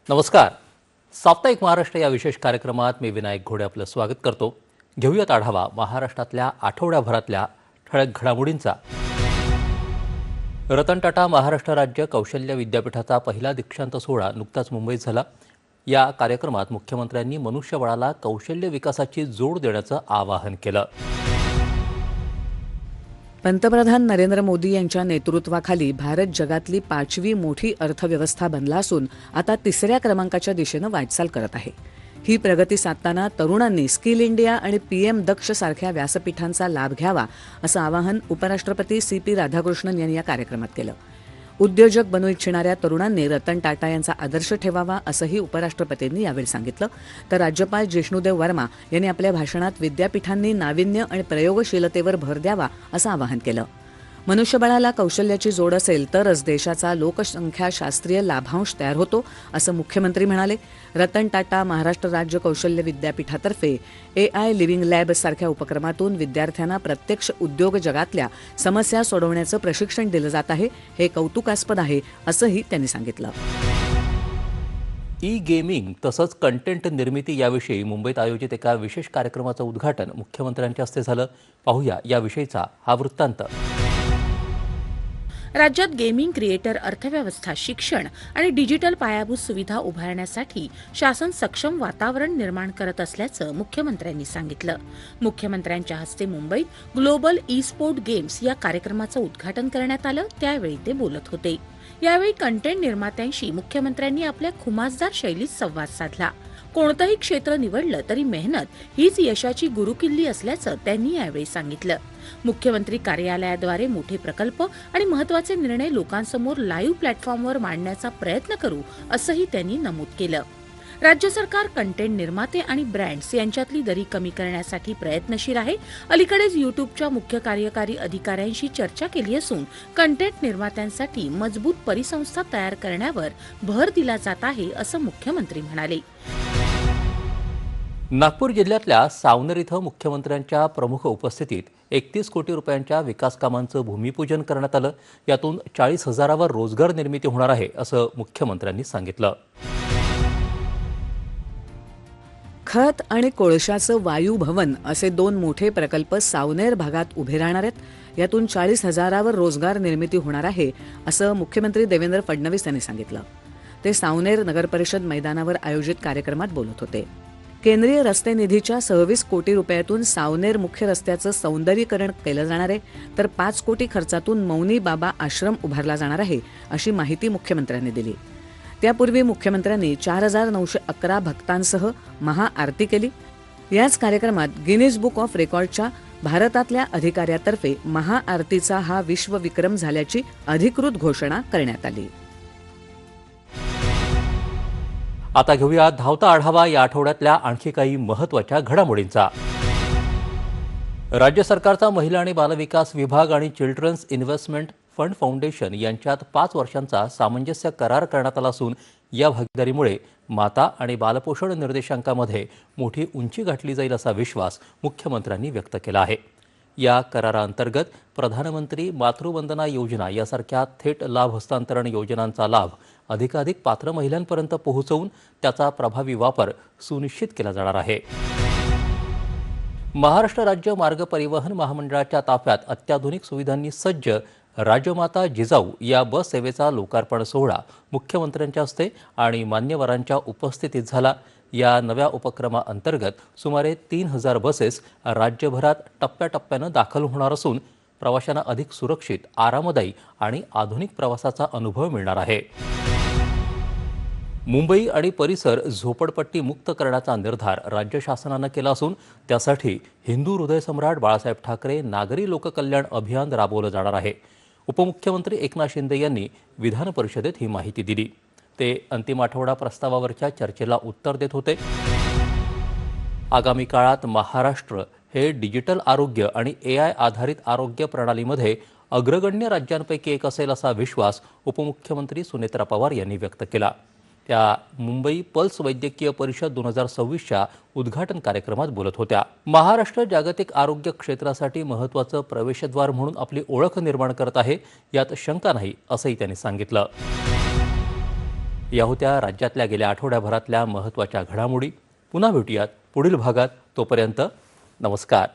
नमस्कार. साप्ताहिक महाराष्ट्र या विशेष कार्यक्रमात मी विनायक घोडे आपलं स्वागत करतो. घेऊयात आढावा महाराष्ट्रातल्या आठवड्याभरातल्या ठळक घडामोडींचा. रतन टाटा महाराष्ट्र राज्य कौशल्य विद्यापीठाचा पहिला दीक्षांत सोहळा नुकताच मुंबईत झाला. या कार्यक्रमात मुख्यमंत्र्यांनी मनुष्यबळाला कौशल्य विकासाची जोड देण्याचं आवाहन केलं. पंतप्रधान नरेंद्र मोदी यांच्या नेतृत्वाखाली भारत जगातली 5वी मोठी अर्थव्यवस्था बनला असून आता 3ऱ्या क्रमांकाच्या दिशेनं वाटचाल करत आहे. ही प्रगती साधताना तरुणांनी स्किल इंडिया आणि PM दक्ष सारख्या व्यासपीठांचा लाभ घ्यावा असं आवाहन उपराष्ट्रपती CP राधाकृष्णन यांनी या कार्यक्रमात केलं. उद्योजक बनू इच्छिणाऱ्या तरुणांनी रतन टाटा यांचा आदर्श ठेवावा असंही उपराष्ट्रपतींनी यावेळी सांगितलं. तर राज्यपाल जिष्णुदेव वर्मा यांनी आपल्या भाषणात विद्यापीठांनी नाविन्य आणि प्रयोगशीलतेवर भर द्यावा असं आवाहन केलं. मनुष्यबळाला कौशल्याची जोड असेल तरच देशाचा लोकसंख्याशास्त्रीय लाभांश तयार होतो असं मुख्यमंत्री म्हणाले. रतन टाटा महाराष्ट्र राज्य कौशल्य विद्यापीठातर्फे AI लिव्हिंग लॅब सारख्या उपक्रमातून विद्यार्थ्यांना प्रत्यक्ष उद्योग जगातल्या समस्या सोडवण्याचं प्रशिक्षण दिलं जात आहे. हे कौतुकास्पद आहे असंही त्यांनी सांगितलं. गेमिंग तसंच कंटेंट निर्मिती याविषयी मुंबईत आयोजित एका विशेष कार्यक्रमाचं उद्घाटन मुख्यमंत्र्यांच्या हस्ते झालं. पाहूया याविषयीचा हा वृत्तांत. राज्यात गेमिंग क्रिएटर अर्थव्यवस्था, शिक्षण आणि डिजिटल पायाभूत सुविधा उभारण्यासाठी शासन सक्षम वातावरण निर्माण करत असल्याचं मुख्यमंत्र्यांनी सांगितलं. मुख्यमंत्र्यांच्या हस्ते मुंबईत ग्लोबल ई-स्पोर्ट गेम्स या कार्यक्रमाचं उद्घाटन करण्यात आलं. त्यावेळी ते बोलत होते. यावेळी कंटेंट निर्मात्यांशी मुख्यमंत्र्यांनी आपल्या खुमासदार शैलीत संवाद साधला. कोणतंही क्षेत्र निवडलं तरी मेहनत हीच यशाची गुरुकिल्ली असल्याचं त्यांनी यावेळी सांगितलं. मुख्यमंत्री कार्यालयाद्वारे मोठे प्रकल्प आणि महत्त्वाचे निर्णय लोकांसमोर लाईव्ह प्लॅटफॉर्मवर मांडण्याचा प्रयत्न करू असंही त्यांनी नमूद केलं. राज्य सरकार कंटेंट निर्माते आणि ब्रँड्स यांच्यातली दरी कमी करण्यासाठी प्रयत्नशील आहे. अलीकडेच यूट्यूबच्या मुख्य कार्यकारी अधिकाऱ्यांशी चर्चा केली असून कंटेंट निर्मात्यांसाठी मजबूत परिसंस्था तयार करण्यावर भर दिला जात आहे असं मुख्यमंत्री म्हणाले. नागपूर जिल्ह्यातल्या सावनेर इथं मुख्यमंत्र्यांच्या प्रमुख उपस्थितीत 31 कोटी रुपयांच्या विकास कामांचं भूमिपूजन करण्यात आलं. यातून 40,000वर रोजगार निर्मिती होणार आहे असं मुख्यमंत्र्यांनी सांगितलं. खत आणि कोळशाचं वायू भवन असे 2 मोठे प्रकल्प सावनेर भागात उभे राहणार आहेत. यातून 40,000वर रोजगार निर्मिती होणार आहे असं मुख्यमंत्री देवेंद्र फडणवीस यांनी सांगितलं. ते सावनेर नगरपरिषद मैदानावर आयोजित कार्यक्रमात बोलत होते. केंद्रीय रस्ते निधीच्या 26 कोटी रुपयातून सावनेर मुख्य रस्त्याचं सौंदर्यीकरण केलं जाणार आहे. तर 5 कोटी खर्चातून मौनी बाबा आश्रम उभारला जाणार आहे अशी माहिती मुख्यमंत्र्यांनी दिली. त्यापूर्वी मुख्यमंत्र्यांनी 4,911 भक्तांसह महाआरती केली. याच कार्यक्रमात गिनीज बुक ऑफ रेकॉर्डच्या भारतातल्या अधिकाऱ्यातर्फे महाआरतीचा हा विश्वविक्रम झाल्याची अधिकृत घोषणा करण्यात आली. आता घेऊया धावता आढावा या आठवड्यातल्या आणखी काही महत्त्वाच्या घडामोडींचा. राज्य सरकारचा महिला आणि बालविकास विभाग आणि चिल्ड्रन्स इन्व्हेस्टमेंट फंड फाउंडेशन यांच्यात 5 वर्षांचा सामंजस्य करार करण्यात आला असून या भागीदारीमुळे माता आणि बालपोषण निर्देशांकामध्ये मोठी उंची गाठली जाईल असा विश्वास मुख्यमंत्र्यांनी व्यक्त केला आहे. या कराराअंतर्गत प्रधानमंत्री मातृवंदना योजना यासारख्या थेट लाभ हस्तांतरण योजनांचा लाभ अधिकाधिक पात्र महिलांपर्यंत पोहोचवून त्याचा प्रभावी वापर सुनिश्चित केला जाणार आहे. महाराष्ट्र राज्य मार्ग परिवहन महामंडळाच्या ताफ्यात अत्याधुनिक सुविधांनी सज्ज राजमाता जिजाऊ या बस सेवेचा लोकार्पण सोहळा मुख्यमंत्र्यांच्या हस्ते आणि मान्यवरांच्या उपस्थितीत झाला. या नव्या उपक्रमाअंतर्गत सुमारे 3,000 बसेस राज्यभरात टप्प्याटप्प्यानं दाखल होणार असून प्रवाशांना अधिक सुरक्षित, आरामदायी आणि आधुनिक प्रवासाचा अनुभव मिळणार आहे. मुंबई आणि परिसर झोपडपट्टी मुक्त करण्याचा निर्धार राज्य शासनानं केला असून त्यासाठी हिंदू हृदयसम्राट बाळासाहेब ठाकरे नागरी लोककल्याण अभियान राबवलं जाणार आहे. उपमुख्यमंत्री एकनाथ शिंदे यांनी विधान परिषदेत ही माहिती दिली. ते अंतिम आठवडा प्रस्तावावरच्या चर्चेला उत्तर देत होते. आगामी काळात महाराष्ट्र हे डिजिटल आरोग्य आणि AI आधारित आरोग्य प्रणालीमध्ये अग्रगण्य राज्यांपैकी एक असेल असा विश्वास उपमुख्यमंत्री सुनेत्रा पवार यांनी व्यक्त केला. त्या मुंबई पल्स वैद्यकीय परिषद 2026च्या उद्घाटन कार्यक्रमात बोलत होत्या. महाराष्ट्र जागतिक आरोग्य क्षेत्रासाठी महत्त्वाचं प्रवेशद्वार म्हणून आपली ओळख निर्माण करत आहे, यात शंका नाही असंही त्यांनी सांगितलं. या होत्या राज्यातल्या गेल्या आठवड्याभरातल्या महत्त्वाच्या घडामोडी. पुन्हा भेटूयात पुढील भागात. तोपर्यंत नमस्कार.